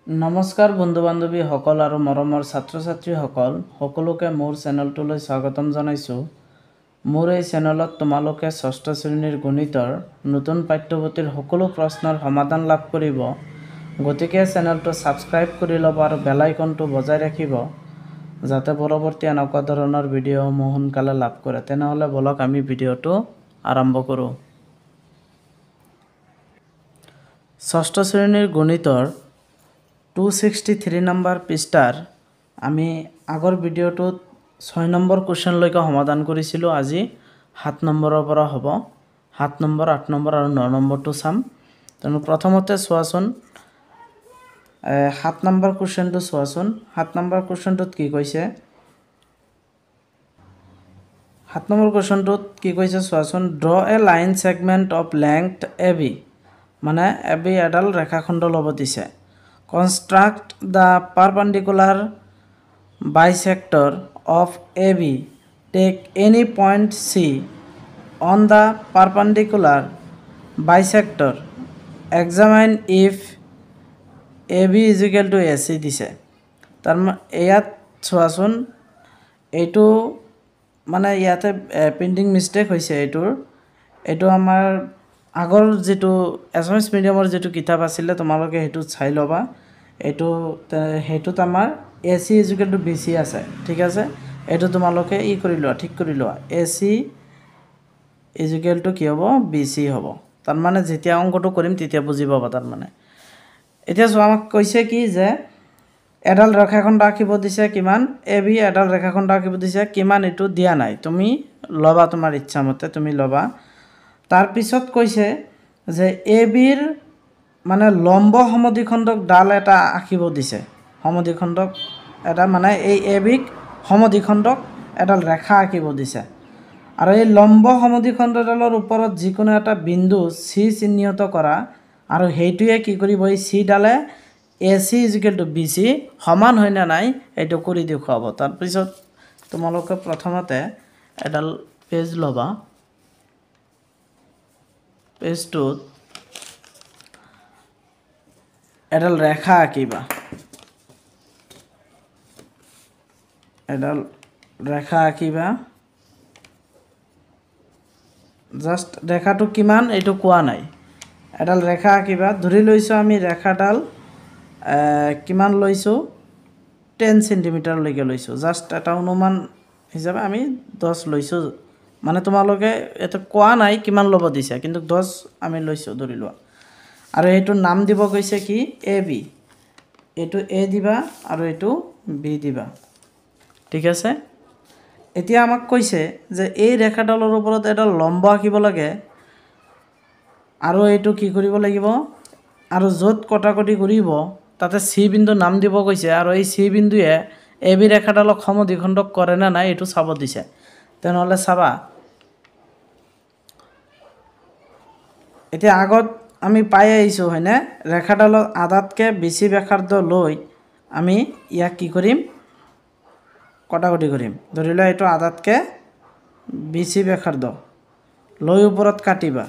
নমস্কাৰ বন্ধু বান্ধৱী সকল আৰু মৰমৰ ছাত্ৰ ছাত্ৰী সকলোকে মোৰ চেনেলটোলৈ স্বাগতম জনাইছোঁ। মোৰ এই চেনেলত তোমালোকে ষষ্ঠ শ্ৰেণীৰ গণিতৰ নতুন পাঠ্যপুথিৰ সকলো প্ৰশ্নৰ সমাধান লাভ কৰিব। গতিকে চেনেলটো ছাবস্ক্ৰাইব কৰি ল'ব আৰু বেল আইকনটো বজাই ৰাখিব যাতে পৰৱৰ্তী এনেকুৱা ধৰণৰ ভিডিঅ'সমূহ সোনকালে লাভ কৰে। তেনেহ'লে বলক আমি ভিডিঅ'টো আৰম্ভ কৰোঁ। ষষ্ঠ শ্ৰেণীৰ গণিতৰ 263 নম্বৰ পৃষ্ঠাৰ আমি আগৰ ভিডিঅ'টোত 6 নম্বৰ কুৱেশ্যনলৈকে সমাধান কৰিছিলোঁ। আজি 7 নম্বৰৰ পৰা হ'ব। 7 নম্বৰ, 8 নম্বৰ আৰু 9 নম্বৰটো চাম। তেনে প্ৰথমতে চোৱাচোন 7 নম্বৰ কুৱেশ্যনটো চোৱাচোন। 7 নম্বৰ কুৱেশ্যনটোত কি কৈছে? 7 নম্বৰ কুৱেশ্যনটোত কি কৈছে চোৱাচোন। Draw A line segment of length AB, মানে AB এডাল ৰেখাখণ্ড ল'ব দিছে। Construct the perpendicular bisector of AB. Take any point C on the perpendicular bisector. Examine if AB is equal to AC দিছে। তাৰ ইয়াত চোৱাচোন, এইটো মানে ইয়াতে প্ৰিণ্টিং মিষ্টেক হৈছে। এইটো আমাৰ আগৰ যিটো এছএমএছ মিডিয়ামৰ যিটো কিতাপ আছিলে তোমালোকে সেইটো চাই ল'বা। সেইটোত আমাৰ AC is equal to BC আছে, ঠিক আছে। এইটো তোমালোকে কৰি লোৱা, ঠিক কৰি লোৱা। AC ইজ ইকুৱেল টু কি হ'ব? BC হ'ব। তাৰমানে যেতিয়া অংকটো কৰিম তেতিয়া বুজি পাবা। তাৰমানে এতিয়া চোৱা, আমাক কৈছে কি যে এডাল ৰেখাখণ্ড আঁকিব দিছে। কিমান? AB এডাল ৰেখাখণ্ড আঁকিব দিছে। কিমান এইটো দিয়া নাই, তুমি ল'বা, তোমাৰ ইচ্ছামতে তুমি ল'বা। তাৰপিছত কৈছে যে ABৰ মানে লম্ব সমদ্বিখণ্ডক ডাল এটা আঁকিব দিছে। সমদ্বিখণ্ডক এটা মানে এই ABক সমদ্বিখণ্ডক এডাল ৰেখা আঁকিব দিছে। আৰু এই লম্ব সমদ্বিখণ্ডডালৰ ওপৰত যিকোনো এটা বিন্দু C চিহ্নিত কৰা, আৰু সেইটোৱে কি কৰিব? এই Cডালে AC is equal to BC সমান হয় নে নাই এইটো কৰি দেখুৱাব। তাৰপিছত তোমালোকে প্ৰথমতে এডাল পেজ ল'বা। পেজটোত এডাল ৰেখা আঁকিবা। এডাল ৰেখা আঁকিবা। জাষ্ট ৰেখাটো কিমান এইটো কোৱা নাই। এডাল ৰেখা আঁকিবা। ধৰি লৈছোঁ আমি ৰেখাডাল কিমান লৈছোঁ? 10 চেণ্টিমিটাৰলৈকে লৈছোঁ। জাষ্ট এটা অনুমান হিচাপে আমি 10 লৈছোঁ। মানে তোমালোকে এইটো কোৱা নাই কিমান ল'ব দিছে, কিন্তু 10 আমি লৈছোঁ ধৰি লোৱা। আৰু এইটোৰ নাম দিব কৈছে কি? AB। এইটো A দিবা আৰু এইটো B দিবা, ঠিক আছে। এতিয়া আমাক কৈছে যে এই ৰেখাডালৰ ওপৰত এডাল লম্ব আঁকিব লাগে, আৰু এইটো কি কৰিব লাগিব? আৰু য'ত কটাকটি কৰিব তাতে C বিন্দু নাম দিব কৈছে, আৰু এই C বিন্দুৱে AB ৰেখাডালক সমদ্বিখণ্ডক কৰে নে নাই এইটো চাব দিছে। তেনেহ'লে চাবা, এতিয়া আগত আমি পাই আহিছোঁ হয়নে? ৰেখাডালৰ আধাতকৈ বেছি ব্যাসাৰ্ধ লৈ আমি ইয়াক কি কৰিম? কটাকটি কৰিম। ধৰি লোৱা এইটো আধাতকৈ বেছি ব্যাসাৰ্ধ লৈ ওপৰত কাটিবা।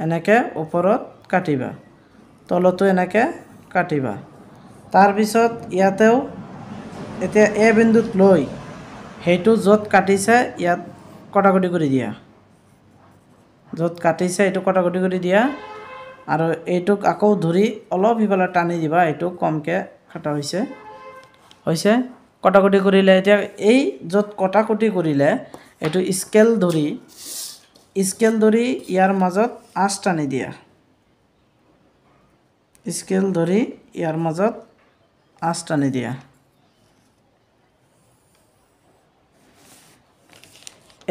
এনেকৈ ওপৰত কাটিবা, তলতো এনেকৈ কাটিবা। তাৰপিছত ইয়াতেও এতিয়া A বিন্দুত লৈ সেইটো য'ত কাটিছে ইয়াত কটাকটি কৰি দিয়া। য'ত কাটিছে এইটো কটাকটি কৰি দিয়া, আৰু এইটোক আকৌ ধৰি অলপ সিফালে টানি দিবা। এইটো কমকৈ কটা হৈছে। কটাকটি কৰিলে এতিয়া এই য'ত কটাকটি কৰিলে এইটো স্কেল ধৰি ইয়াৰ মাজত আঁচ টানি দিয়া। স্কেল ধৰি ইয়াৰ মাজত আঁচ টানি দিয়া।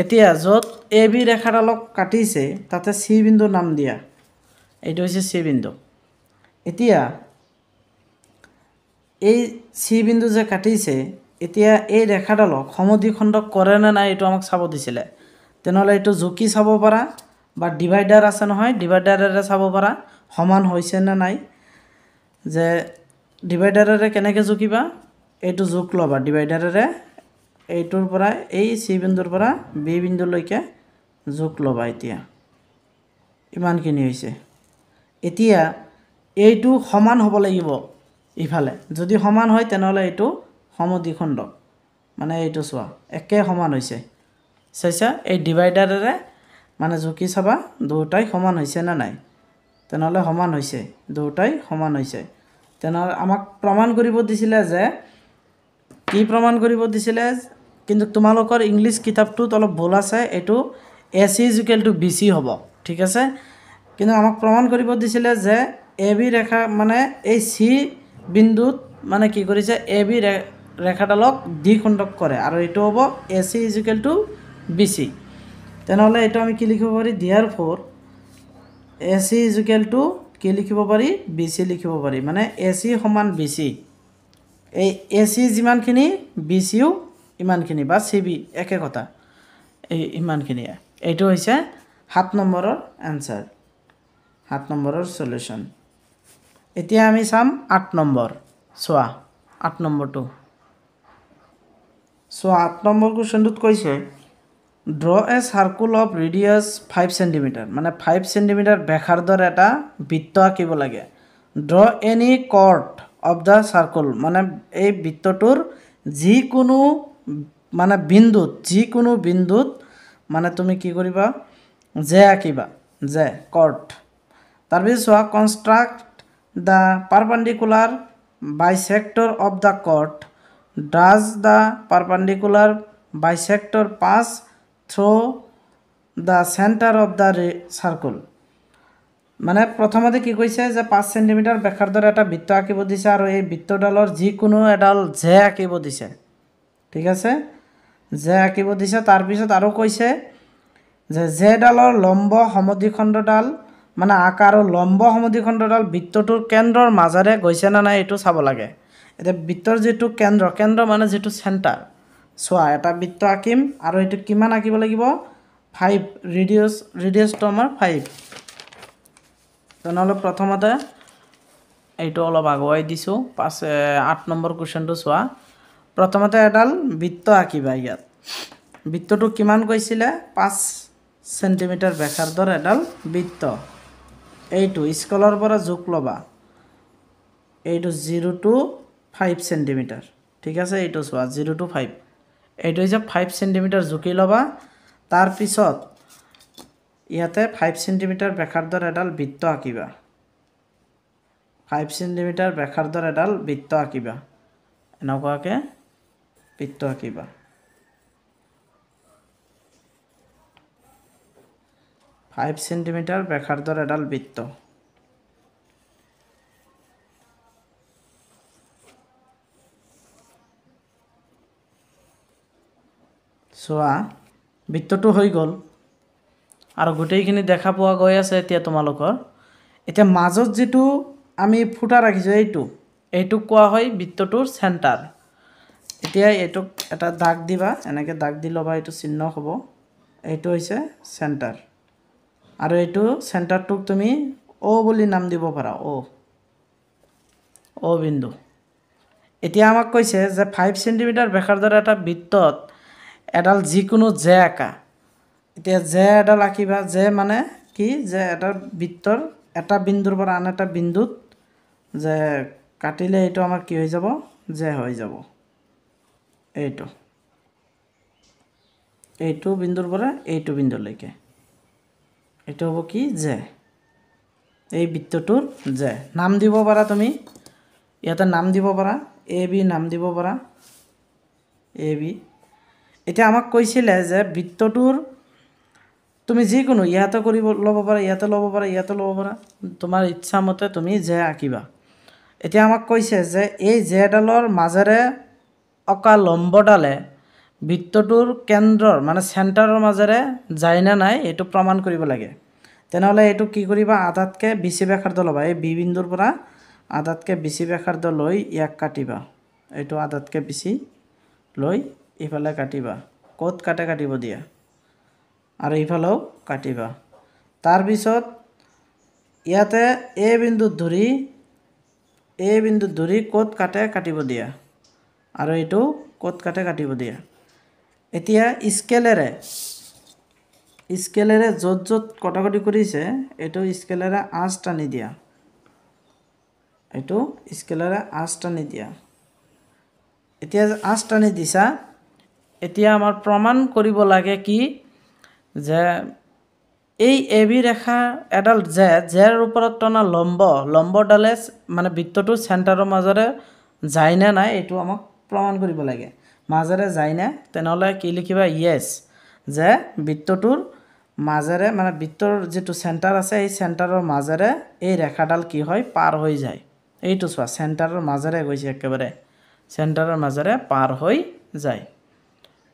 এতিয়া য'ত AB ৰেখাডালক কাটিছে তাতে C বিন্দু নাম দিয়া। এইটো হৈছে C বিন্দু। এতিয়া এই C বিন্দু যে কাটিছে, এতিয়া এই ৰেখাডালক সমদ্বিখণ্ডক কৰে নে নাই এইটো আমাক চাব দিছিলে। তেনেহ'লে এইটো জুকি চাব পাৰা, বা ডিভাইডাৰ আছে নহয়, ডিভাইডাৰেৰে চাব পাৰা সমান হৈছে নে নাই। যে ডিভাইডাৰেৰে কেনেকৈ জুকিবা? এইটো জোখ ল'বা ডিভাইডাৰেৰে। এইটোৰ পৰা এই C বিন্দুৰ পৰা B বিন্দুলৈকে জোখ ল'বা। এতিয়া ইমানখিনি হৈছে। এতিয়া এইটো সমান হ'ব লাগিব ইফালে যদি সমান হয় তেনেহ'লে এইটো সমদ্বিখণ্ড মানে এইটো চোৱা একে সমান হৈছে চাইছা এই ডিভাইডাৰেৰে মানে জুকি চাবা দুটাই সমান হৈছে না নাই তেনেহ'লে সমান হৈছে দুটাই সমান হৈছে তেনেহ'লে আমাক প্ৰমাণ কৰিব দিছিলে যে কি প্ৰমাণ কৰিব দিছিলে কিন্তু তোমালোকৰ ইংলিছ কিতাপটোত অলপ ভুল আছে এইটো AC = BC হ'ব ঠিক আছে কিন্তু আমাক প্ৰমাণ কৰিব দিছিলে যে AB ৰেখা মানে এই C বিন্দুত মানে কি কৰিছে AB ৰেখাডালক দ্বিখণ্ডক কৰে আৰু এইটো হ'ব AC = BC তেনেহ'লে এইটো আমি কি লিখিব পাৰি therefore AC = কি লিখিব পাৰি BC লিখিব পাৰি মানে AC = BC এই AC যিমানখিনি BCও ইমানখিনি বা CB একে কথা এই ইমানখিনি এইটো হৈছে 7 নম্বৰৰ আনসাৰ 7 নম্বৰৰ সলিউশন এতিয়া আমি চাম 8 নম্বৰ চোৱা 8 নম্বৰটো চোৱা 8 নম্বৰ কোৱেশ্চনটোত কৈছে draw a circle of radius 5 cm মানে 5 cm ব্যাসাৰ্ধৰ এটা বৃত্ত আঁকিব লাগে draw any chord of the circle মানে এই বৃত্তটোৰ যিকোনো মানে বিন্দুত মানে তুমি কি কৰিবা যে আঁকিবা যে chord তাৰপিছত চোৱা construct the perpendicular bisector of the chord does the perpendicular bisector pass through the center of the circle মানে প্ৰথমতে কি কৈছে যে 5 cm ব্যাসাৰ্ধৰ এটা বৃত্ত আঁকিব দিছে আৰু এই বৃত্তডালৰ যিকোনো এডাল যে আঁকিব দিছে ঠিক আছে যে আঁকিব দিছে তাৰ পিছত আৰু কৈছে যে যেডালৰ লম্ব সমদ্বিখণ্ডডাল মানে আকাৰ লম্ব সমদ্বিখণ্ডডাল বৃত্তটোৰ কেন্দ্ৰৰ মাজেৰে গৈছে না নাই এটো চাব লাগে এটা বৃত্তৰ যেটো কেন্দ্ৰ মানে যেটো সেন্টাৰ সোয়া এটা বৃত্ত আঁকিম আৰু এটো কিমান আঁকিব লাগিব 5 ৰেডিয়াসটো আমাৰ 5 তেনেহলে প্ৰথমতে এইটো অলপ আগুৱাই দিছো 8 নম্বৰ কোৱেশ্চনটো সোয়া প্ৰথমতে এডাল বৃত্ত আঁকিবা ইয়াত বৃত্তটো কিমান কৈছিলে 5 সেন্টিমিটাৰ ব্যাসাৰ্ধৰ এডাল বৃত্ত এইটো স্কেলৰ পৰা যোগ লবা এইটো 0 to 5 সেন্টিমিটাৰ ঠিক আছে এইটো সোয়া 0 to 5 এইটো হৈছে 5 সেন্টিমিটাৰ জুকি লবা তাৰ পিছত ইয়াতে 5 সেন্টিমিটাৰ ব্যাসাৰ্ধৰ এডাল বৃত্ত আঁকিবা 5 সেন্টিমিটাৰ ব্যাসাৰ্ধৰ এডাল বৃত্ত আঁকিবা এনেকুৱাকে বৃত্ত আঁকিবা 5 সেন্টিমিটাৰ ব্যাসাৰ্ধৰ এডাল বৃত্ত সোয়া বৃত্তটো হৈ গল আৰু গোটেইখিনি দেখা পোৱা গৈ আছে এতিয়া তোমালোকৰ এতিয়া মাজত যেটো আমি ফুটা ৰাখিছো এইটো কোৱা হয় বৃত্তটোৰ সেন্টাৰ এতিয়া এটো এটা দাগ দিবা এনেকে দাগ দি লবা এইটো চিহ্ন হ'ব এইটো হৈছে সেন্টাৰ আৰু এইটো সেন্টাৰটোক তুমি ও বুলি নাম দিব পাৰা ও বিন্দু এতিয়া আমাক কৈছে যে 5 সেন্টিমিটাৰ ব্যাসাৰ্ধৰ এটা বৃত্তত এডাল যিকোনো যে আঁকা এতিয়া যে এডাল আঁকিবা যে মানে কি যে এটা বৃত্তৰ এটা বিন্দুৰ পৰা আন এটা বিন্দুত যে কাটিলে এইটো আমাৰ কি হৈ যাব যে হৈ যাব এইটো বিন্দুৰ পৰা এইটো বিন্দুলৈকে এইটো হ'ব কি যে এই বৃত্তটোৰ যে নাম দিব পাৰা তুমি ইয়াতে নাম দিব পাৰা AB নাম দিব পাৰা AB এতিয়া আমাক কৈছিলে যে বৃত্তটোৰ তুমি যিকোনো ইয়াতে কৰিব লব পাৰা ইয়াতে লব পাৰা ইয়াতে লব পাৰা তোমাৰ ইচ্ছা মতে তুমি যে আঁকিবা এতিয়া আমাক কৈছে যে এই যেডালৰ মাজেৰে অকা লম্বডালে বৃত্তটোৰ কেন্দ্ৰৰ মানে সেন্টাৰৰ মাজেৰে যায় না নাই এটো প্ৰমাণ কৰিব লাগে তেনেহলে এটো কি কৰিবা আধাতকে বেছি ব্যাসাৰ্ধ লবা এই বি বিন্দুৰ পৰা আধাতকে বেছি ব্যাসাৰ্ধ লৈ ইয়াক কাটিবা এইটো আধাতকে বেছি লৈ ইফালে কাটিবা কোত কাটিব দিয়া আৰু ইফালেও কাটিবা তাৰ পিছত ইয়াতে এ বিন্দু ধৰি কোত কাটিব দিয়া আৰু এইটো কোত কাটিব দিয়া এতিয়া স্কেলেৰে যত কটাকটি কৰিছে এইটো স্কেলেৰে আঁচ টানি দিয়া এইটো স্কেলেৰে আঁচ টানি দিয়া এতিয়া আঁচ টানি দিছা এতিয়া আমাৰ প্ৰমাণ কৰিব লাগে কি যে এই AB ৰেখা এডাল জেৰ ওপৰত টনা লম্বডালে মানে বৃত্তটোৰ চেণ্টাৰৰ মাজেৰে যায় নে নাই এইটো আমাক প্ৰমাণ কৰিব লাগে মাজেৰে যায় নে তেনেহ'লে কি লিখিবা ইয়েছ যে বৃত্তটোৰ মাজেৰে মানে বৃত্তৰ যেটো চেণ্টাৰ আছে এই চেণ্টাৰৰ মাজেৰে এই ৰেখাডাল কি হয় পাৰ হৈ যায় এইটো চোৱা চেণ্টাৰৰ মাজেৰে গৈছে একেবাৰে চেণ্টাৰৰ মাজেৰে পাৰ হৈ যায়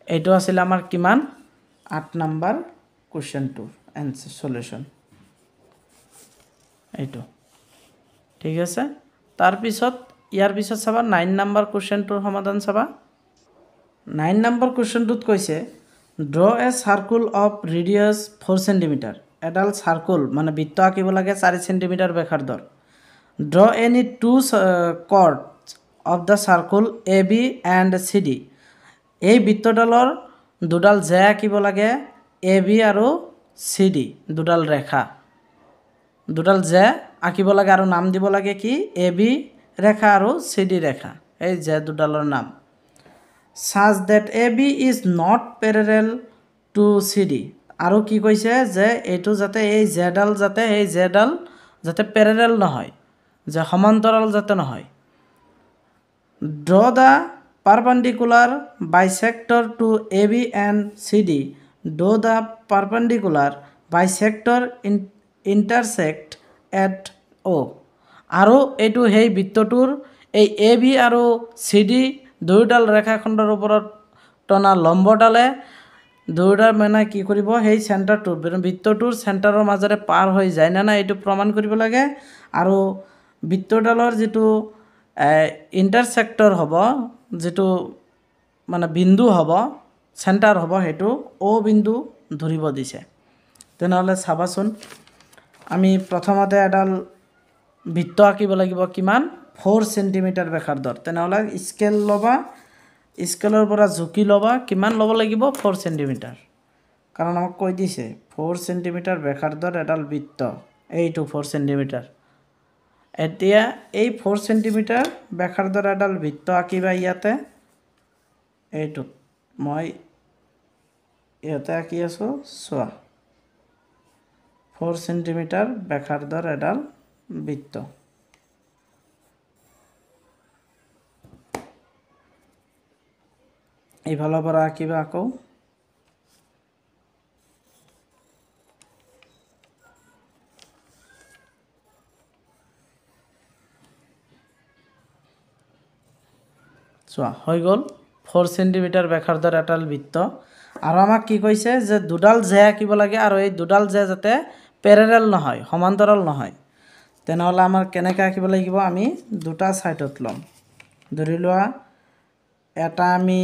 এইটো আছিল আমাৰ কিমান 8 নম্বৰ কোৱেশ্চনটো এনসাৰ সলিউশন এইটো ঠিক আছে তাৰ পিছত ইয়াৰ পিছত চাবা 9 নম্বৰ কোৱেশ্চনটোৰ সমাধান চাবা 9 নম্বৰ কোৱেশ্চনটোত কৈছে draw a circle of radius 4 centimetre এডাল সাৰ্কুল মানে বৃত্ত আঁকিব লাগে 4 সেন্টিমিটাৰ ব্যাসাৰ্ধৰ draw any two chords of the circle AB and CD এই বৃত্তডালৰ দুডাল জে আঁকিব লাগে AB আৰু CD দুডাল ৰেখা দুডাল জে আঁকিব লাগে আৰু নাম দিব লাগে কি AB ৰেখা আৰু CD ৰেখা এই জে দুডালৰ নাম such that AB is not parallel to CD আৰু কি কৈছে যে এইটো যাতে এই জেডাল যাতে প্যাৰালাল নহয় যে সমান্তৰাল যাতে নহয় draw the perpendicular bisector to AB and CD do the perpendicular bisector intersect at O আৰু এইটো হেই বৃত্তটোৰ এই AB আৰু CD দুইডাল ৰেখাখণ্ডৰ ওপৰত টনা লম্বডালে দুইডাল মানে কি কৰিব হেই চেণ্টাৰটো বৃত্তটোৰ চেণ্টাৰৰ মাজেৰে পাৰ হৈ যায় না এইটো প্ৰমাণ কৰিব লাগে আৰু বৃত্তডালৰ যেটো ইন্টাৰসেক্টৰ হ'ব যেটো মানে বিন্দু হ'ব চেণ্টাৰ হ'ব হেতু O বিন্দু ধৰিব দিছে তেনেহলে চাবাচোন আমি প্ৰথমতে এডাল বৃত্ত আঁকিব লাগিব কিমান 4 সেন্টিমিটাৰ ব্যাসাৰ্ধৰ তেনেহলে স্কেল লবা স্কেলৰ পৰা জুকি লবা কিমান লব লাগিব 4 সেন্টিমিটাৰ কাৰণ আমাক কৈ দিছে 4 সেন্টিমিটাৰ ব্যাসাৰ্ধৰ এডাল বৃত্ত এইটো 4 সেন্টিমিটাৰ এতিয়া এই 4 সেন্টিমিটাৰ ব্যাসাৰ্ধৰ এডাল বৃত্ত আঁকিবা ইয়াতে এইটো মই ইয়াতে আঁকি আছো চোৱা 4 সেন্টিমিটাৰ ব্যাসাৰ্ধৰ এডাল বৃত্ত এইফালৰ পৰা আঁকিবা আকৌ চোৱা হৈ গল 4 সেন্টিমিটাৰ ব্যাসাৰ্ধৰ এডাল বৃত্ত আৰু আমাক কি কৈছে যে দুডাল জে আঁকিব লাগে আৰু এই দুডাল জে যাতে প্যাৰালাল নহয় সমান্তৰাল নহয় তেনেহলে আমাৰ কেনেকৈ আঁকিব লাগিব আমি দুটা সাইডত লম ধৰি লোৱা এটা আমি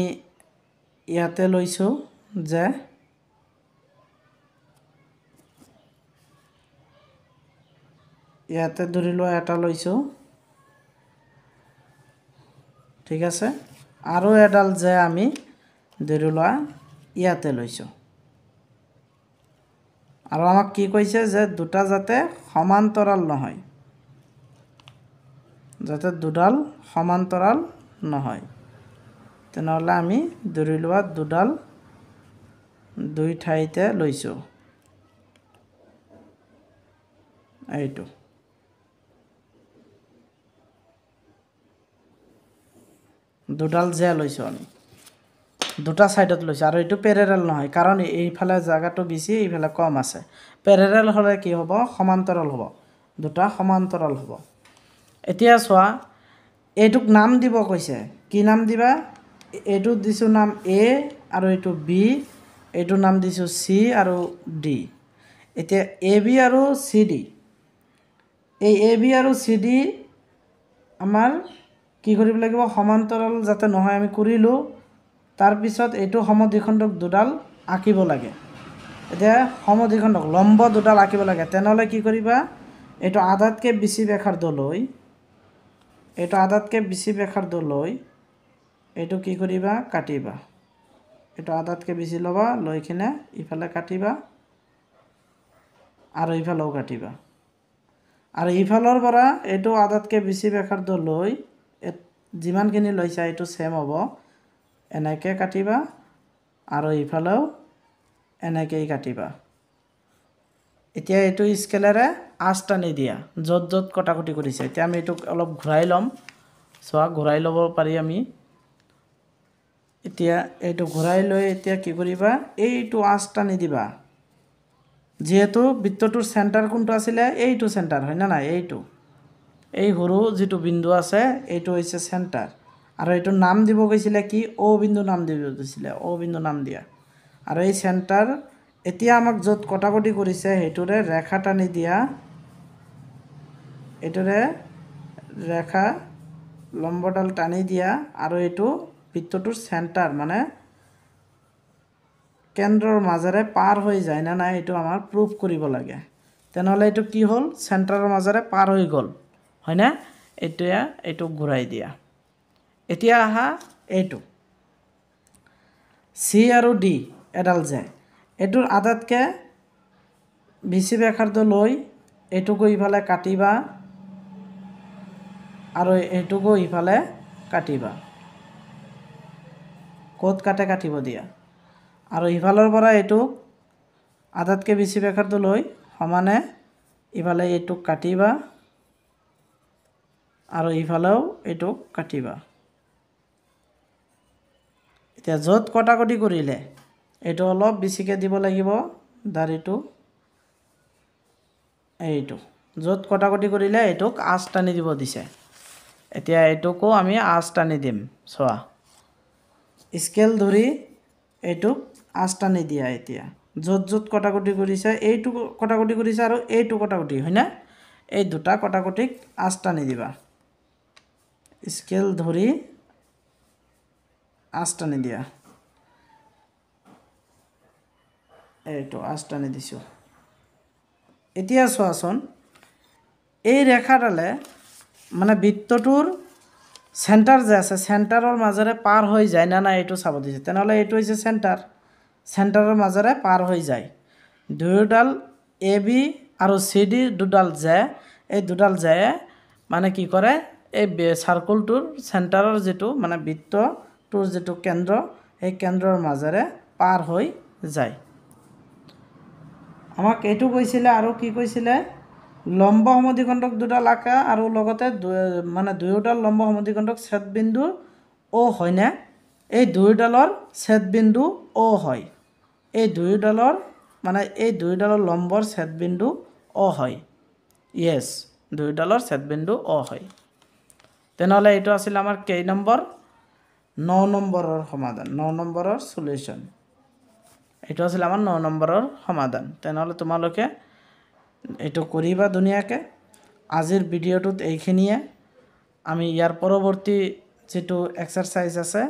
ইয়াতে লৈছো যে ইয়াতে ধৰি লোৱা এটা লৈছো ঠিক আছে আৰু এডাল যে আমি ধৰি লোৱা ইয়াতে লৈছো আৰু আমাক কি কৈছে যে দুটা যাতে সমান্তৰাল নহয় যাতে দুডাল সমান্তৰাল নহয় তেনেহলে আমি ধৰি লোৱা দুডাল দুই ঠাইতে লৈছো এইটো দুডাল জে লৈছো আমি দুটা সাইডত লৈছো আৰু এটো প্যাৰালাল নহয় কাৰণ এইফালে জায়গাটো বেছি এইফালে কম আছে প্যাৰালাল হলে কি হ'ব সমান্তৰাল হ'ব দুটা সমান্তৰাল হ'ব এতিয়া চোৱা এটুক নাম দিব কৈছে কি নাম দিবা এটু দিছো নাম A আৰু এটু B এটু নাম দিছো C আৰু D এতিয়া AB আৰু CD এই AB আৰু CD আমাৰ কি কৰিব লাগিব সমান্তৰাল যাতে নহয় আমি কৰিলো তাৰ পিছত এটু সমদ্বিখণ্ডক দুডাল আঁকিব লাগে এতিয়া সমদ্বিখণ্ডক লম্ব দুডাল আঁকিব লাগে তেনেহলে কি কৰিবা এটু আধাতকে বেছি ব্যাসাৰ্ধ লৈ এটু আধাতকে বেছি ব্যাসাৰ্ধ লৈ এটু কি কৰিবা কাটিবা এটু আধাতকে বেছি লবা লৈ কিনে ইফালে কাটিবা আৰু ইফালেও কাটিবা আৰু ইফালৰ পৰা এইটো আধাতকৈ বেছি ব্যাসাৰ্ধ লৈ যিমানখিনি লৈছা এইটো ছেম হ'ব, এনেকৈ কাটিবা আৰু ইফালেও এনেকৈয়ে কাটিবা। এতিয়া এইটো স্কেলেৰে আঁচ টানি দিয়া য'ত য'ত কটাকটি কৰিছে। এতিয়া আমি এইটোক অলপ ঘূৰাই ল'ম, চোৱা ঘূৰাই ল'ব পাৰি আমি। এতিয়া এইটো ঘূৰাই লৈ এতিয়া কি কৰিবা, এইটো আঁচ টানি দিবা। যিহেতু বৃত্তটোৰ চেণ্টাৰ কোনটো আছিলে, এইটো চেণ্টাৰ হয় না নাই, এইটো এই সৰু যিটো বিন্দু আছে এইটো হৈছে চেণ্টাৰ। আৰু এইটো নাম দিব গৈছিলে কি, অ বিন্দু নাম দিব গৈছিলে, অ বিন্দু নাম দিয়া। আৰু এই চেণ্টাৰ এতিয়া আমাক য'ত কটাকটি কৰিছে সেইটোৰে ৰেখা টানি দিয়া, এইটোৰে ৰেখা লম্বডাল টানি দিয়া আৰু এইটো বৃত্তটোৰ চেণ্টাৰ মানে কেন্দ্ৰৰ মাজেৰে পাৰ হৈ যায় না নাই এইটো আমাৰ প্ৰুভ কৰিব লাগে। তেনেহ'লে এইটো কি হ'ল, চেণ্টাৰৰ মাজেৰে পাৰ হৈ গ'ল হয়নে। এতিয়া এইটো ঘূৰাই দিয়া। এতিয়া আহা এইটো চি আৰু ডি এডাল যে এইটোৰ আধাতকৈ বেছি ব্যাসাৰ্ধ লৈ এইটোকো ইফালে কাটিবা আৰু এইটোকো ইফালে কাটিবা। ক'ত কাটে কাটিব দিয়া। আৰু ইফালৰ পৰা এইটোক আধাতকৈ বেছি ব্যাসাৰ্ধ লৈ সমানে ইফালে এইটোক কাটিবা আৰু ইফালেও এইটোক কাটিবা। এতিয়া য'ত কটাকটি কৰিলে এইটো অলপ বেছিকৈ দিব লাগিব দাড়িটো, এইটো য'ত কটাকটি কৰিলে এইটোক আঁচ টানি দিব দিছে। এতিয়া এইটোকো আমি আঁচ টানি দিম, চোৱা স্কেল ধৰি এইটোক আঁচ টানি দিয়া। এতিয়া য'ত য'ত কটাকটি কৰিছে, এইটো কটাকটি কৰিছে আৰু এইটো কটাকটি হয়নে, এই দুটা কটাকটিক আঁচ টানি দিবা। স্কেল ধৰি আঁচ টানি দিয়া, এইটো আঁচ টানি দিছোঁ। এতিয়া চোৱাচোন এই ৰেখাডালে মানে বৃত্তটোৰ চেণ্টাৰ যে আছে চেণ্টাৰৰ মাজেৰে পাৰ হৈ যায় না নাই এইটো চাব দিছে। তেনেহ'লে এইটো হৈছে চেণ্টাৰ, চেণ্টাৰৰ মাজেৰে পাৰ হৈ যায়। দুয়োডাল এ বি আৰু চি ডি দুডাল যে, এই দুডাল যে মানে কি কৰে, এই চাৰ্কুলটোৰ চেণ্টাৰৰ যিটো মানে বৃত্তটোৰ যিটো কেন্দ্ৰ, সেই কেন্দ্ৰৰ মাজেৰে পাৰ হৈ যায়। আমাক এইটো কৈছিলে আৰু কি কৈছিলে, লম্ব সমদ্বিখণ্ডক দুডাল আঁকা আৰু লগতে মানে দুয়োডাল লম্ব সমদ্বিখণ্ডক ছেদবিন্দু অ' হয়নে, এই দুয়োডালৰ ছেদবিন্দু অ' হয়। এই দুয়োডালৰ মানে এই দুয়োডালৰ লম্বৰ ছেদবিন্দু অ' হয়। য়েছ, দুয়োডালৰ ছেদবিন্দু অ' হয়। তেনেহ'লে এইটো আছিল আমাৰ কেই নম্বৰ, 9 নম্বৰৰ সমাধান, 9 নম্বৰৰ সলিউশ্যন। এইটো আছিল আমাৰ 9 নম্বৰৰ সমাধান। তেনেহ'লে তোমালোকে এইটো কৰিবা ধুনীয়াকৈ। আজিৰ ভিডিঅ'টোত এইখিনিয়ে, আমি ইয়াৰ পৰৱৰ্তী যিটো এক্সাৰচাইজ আছে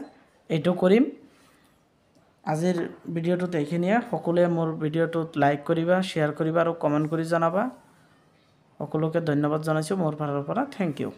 এইটো কৰিম। আজিৰ ভিডিঅ'টোত এইখিনিয়ে। সকলোৱে মোৰ ভিডিঅ'টোত লাইক কৰিবা, শ্বেয়াৰ কৰিবা আৰু কমেণ্ট কৰি জনাবা। সকলোকে ধন্যবাদ জনাইছোঁ মোৰ ফালৰ পৰা। Thank U.